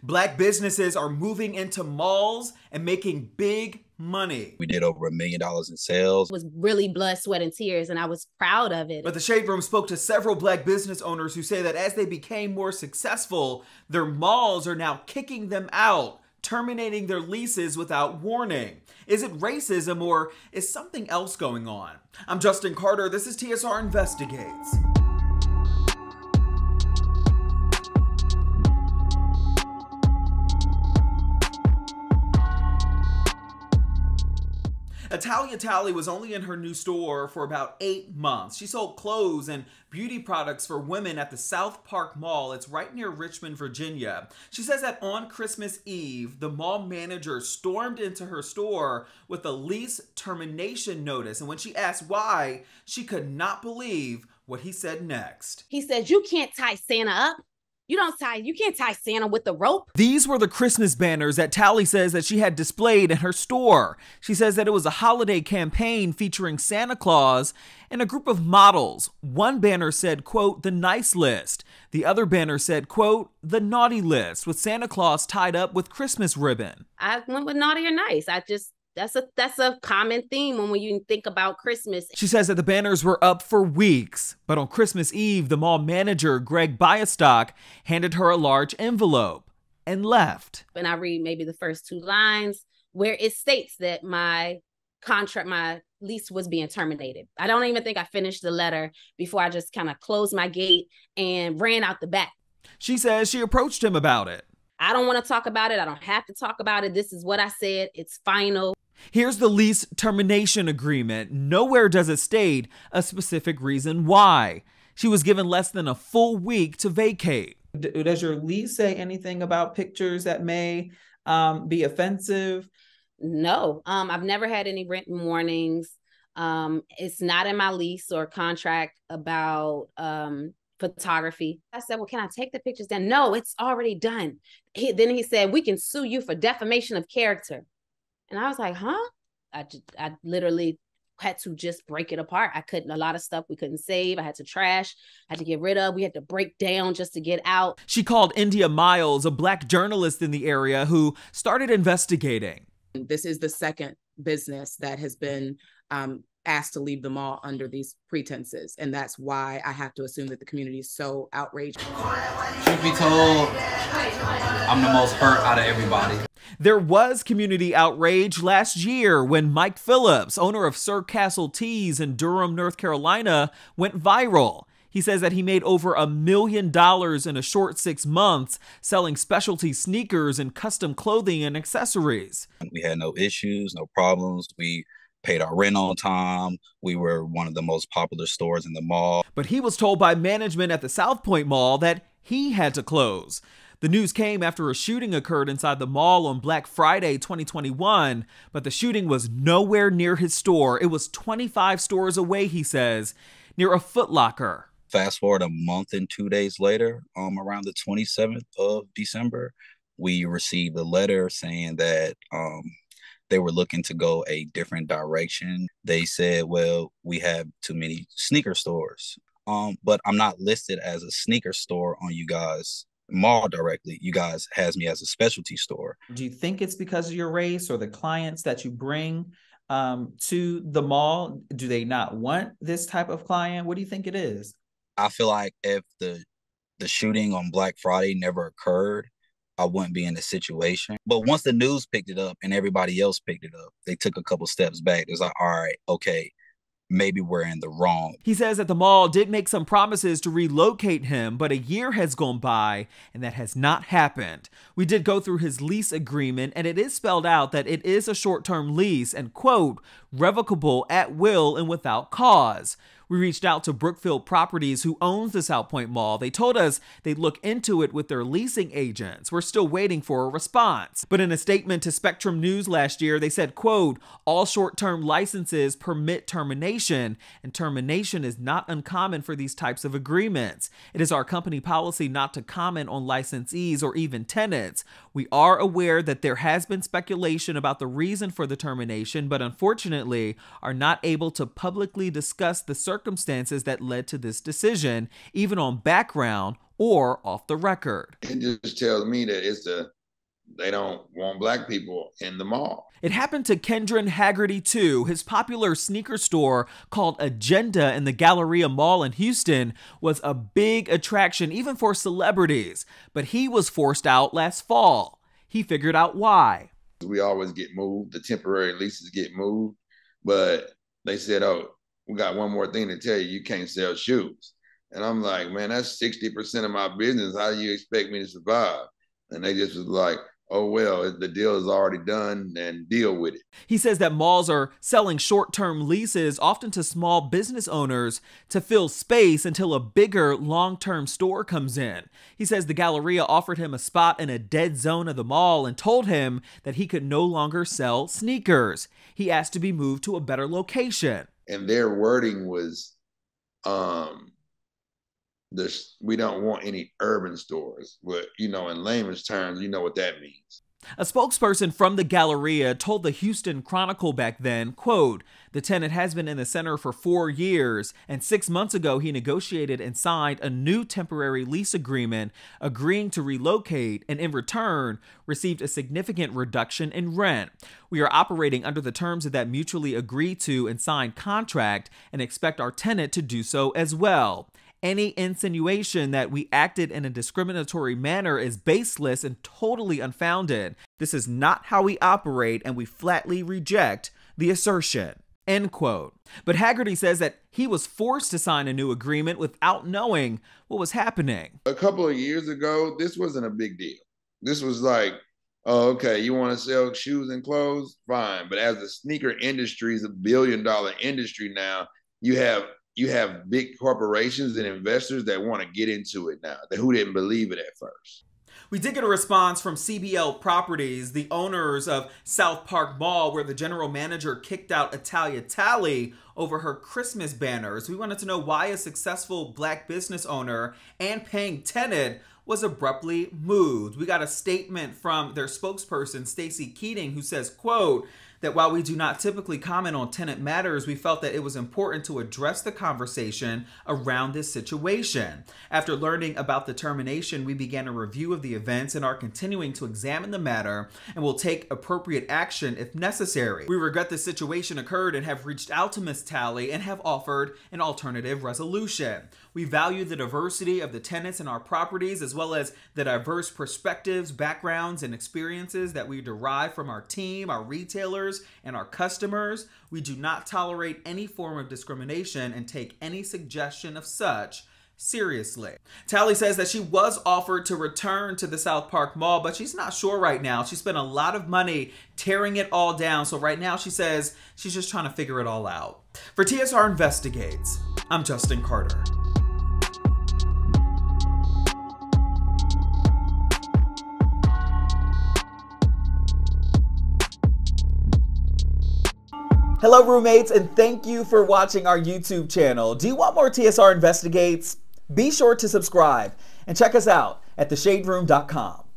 Black businesses are moving into malls and making big money. We did over $1 million in sales. It was really blood, sweat, and tears, and I was proud of it. But the Shade Room spoke to several Black business owners who say that as they became more successful, their malls are now kicking them out, terminating their leases without warning. Is it racism or is something else going on? I'm Justin Carter. This is TSR Investigates. Italia Talley was only in her new store for about 8 months. She sold clothes and beauty products for women at the Southpark Mall. It's right near Richmond, Virginia. She says that on Christmas Eve, the mall manager stormed into her store with a lease termination notice. And when she asked why, she could not believe what he said next. He said, "You can't tie Santa up. You can't tie Santa with the rope." These were the Christmas banners that Talley says that she had displayed in her store. She says that it was a holiday campaign featuring Santa Claus and a group of models. One banner said, quote, "the nice list." The other banner said, quote, "the naughty list," with Santa Claus tied up with Christmas ribbon. I went with naughty or nice. That's a common theme when you think about Christmas. She says that the banners were up for weeks, but on Christmas Eve, the mall manager, Greg Byastock, handed her a large envelope and left. And I read maybe the first 2 lines where it states that my lease was being terminated. I don't even think I finished the letter before I just kind of closed my gate and ran out the back. She says she approached him about it. I don't want to talk about it. I don't have to talk about it. This is what I said. It's final. Here's the lease termination agreement. Nowhere does it state a specific reason why. She was given less than a full week to vacate. Does your lease say anything about pictures that may be offensive? No, I've never had any written warnings. It's not in my lease or contract about photography. I said, "Well, can I take the pictures down?" "No, it's already done." Then he said, "We can sue you for defamation of character." And I was like, huh? I literally had to just break it apart. A lot of stuff we couldn't save. I had to trash, I had to get rid of. We had to break down just to get out. She called India Miles, a Black journalist in the area who started investigating. This is the second business that has been asked to leave the mall under these pretenses. And that's why I have to assume that the community is so outraged. Truth be told, I'm the most hurt out of everybody. There was community outrage last year when Mike Phelps, owner of Sir Castle Tees in Durham, North Carolina, went viral. He says that he made over $1 million in a short 6 months selling specialty sneakers and custom clothing and accessories. We had no issues, no problems. We paid our rent on time. We were one of the most popular stores in the mall. But he was told by management at the South Point Mall that he had to close. The news came after a shooting occurred inside the mall on Black Friday 2021, but the shooting was nowhere near his store. It was 25 stores away, he says, near a Foot Locker. Fast forward a month and 2 days later, around the 27th of December, we received a letter saying that they were looking to go a different direction. They said, "Well, we have too many sneaker stores, but I'm not listed as a sneaker store on you guys' mall directly. You guys has me as a specialty store." Do you think it's because of your race or the clients that you bring to the mall? Do they not want this type of client? What do you think it is? I feel like if the shooting on Black Friday never occurred, I wouldn't be in this situation. But once the news picked it up and everybody else picked it up, they took a couple steps back. It's like, all right, okay, maybe we're in the wrong. He says that the mall did make some promises to relocate him, but a year has gone by and that has not happened. We did go through his lease agreement and it is spelled out that it is a short-term lease and, quote, "revocable at will and without cause." We reached out to Brookfield Properties, who owns the South Point Mall. They told us they'd look into it with their leasing agents. We're still waiting for a response. But in a statement to Spectrum News last year, they said, quote, "all short-term licenses permit termination, and termination is not uncommon for these types of agreements. It is our company policy not to comment on licensees or even tenants. We are aware that there has been speculation about the reason for the termination, but unfortunately are not able to publicly discuss the circumstances that led to this decision, even on background or off the record. It just tells me that they don't want black people in the mall. It happened to Kendron Haggerty too. His popular sneaker store called Agenda in the Galleria Mall in Houston was a big attraction even for celebrities, but he was forced out last fall. He figured out why. We always get moved, the temporary leases get moved, but they said, oh, we got one more thing to tell you, you can't sell shoes. And I'm like, man, that's 60% of my business. How do you expect me to survive? And they just was like, oh, well, the deal is already done and deal with it. He says that malls are selling short-term leases, often to small business owners, to fill space until a bigger long-term store comes in. He says the Galleria offered him a spot in a dead zone of the mall and told him that he could no longer sell sneakers. He asked to be moved to a better location. And their wording was, we don't want any urban stores. But, you know, in layman's terms, you know what that means. A spokesperson from the Galleria told the Houston Chronicle back then, quote, the tenant has been in the center for 4 years, and 6 months ago he negotiated and signed a new temporary lease agreement, agreeing to relocate, and in return received a significant reduction in rent. We are operating under the terms of that mutually agreed to and signed contract and expect our tenant to do so as well. Any insinuation that we acted in a discriminatory manner is baseless and totally unfounded. This is not how we operate, and we flatly reject the assertion. End quote. But Haggerty says that he was forced to sign a new agreement without knowing what was happening. A couple of years ago, this wasn't a big deal. This was like, oh, okay, you want to sell shoes and clothes? Fine. But as the sneaker industry is a billion-dollar industry now, you have big corporations and investors that want to get into it now, who didn't believe it at first. We did get a response from CBL Properties, the owners of Southpark Mall, where the general manager kicked out Italia Talley over her Christmas banners. We wanted to know why a successful black business owner and paying tenant was abruptly moved. We got a statement from their spokesperson, Stacey Keating, who says, quote, that while we do not typically comment on tenant matters, we felt that it was important to address the conversation around this situation. After learning about the termination, we began a review of the events and are continuing to examine the matter and will take appropriate action if necessary. We regret the situation occurred and have reached out to Ms. Talley and have offered an alternative resolution. We value the diversity of the tenants in our properties, as well as the diverse perspectives, backgrounds, and experiences that we derive from our team, our retailers, and our customers. We do not tolerate any form of discrimination and take any suggestion of such seriously. Talley says that she was offered to return to the Southpark Mall, but she's not sure right now. She spent a lot of money tearing it all down, so right now she says she's just trying to figure it all out. For TSR Investigates, I'm Justin Carter. Hello roommates, and thank you for watching our YouTube channel. Do you want more TSR Investigates? Be sure to subscribe and check us out at theshaderoom.com.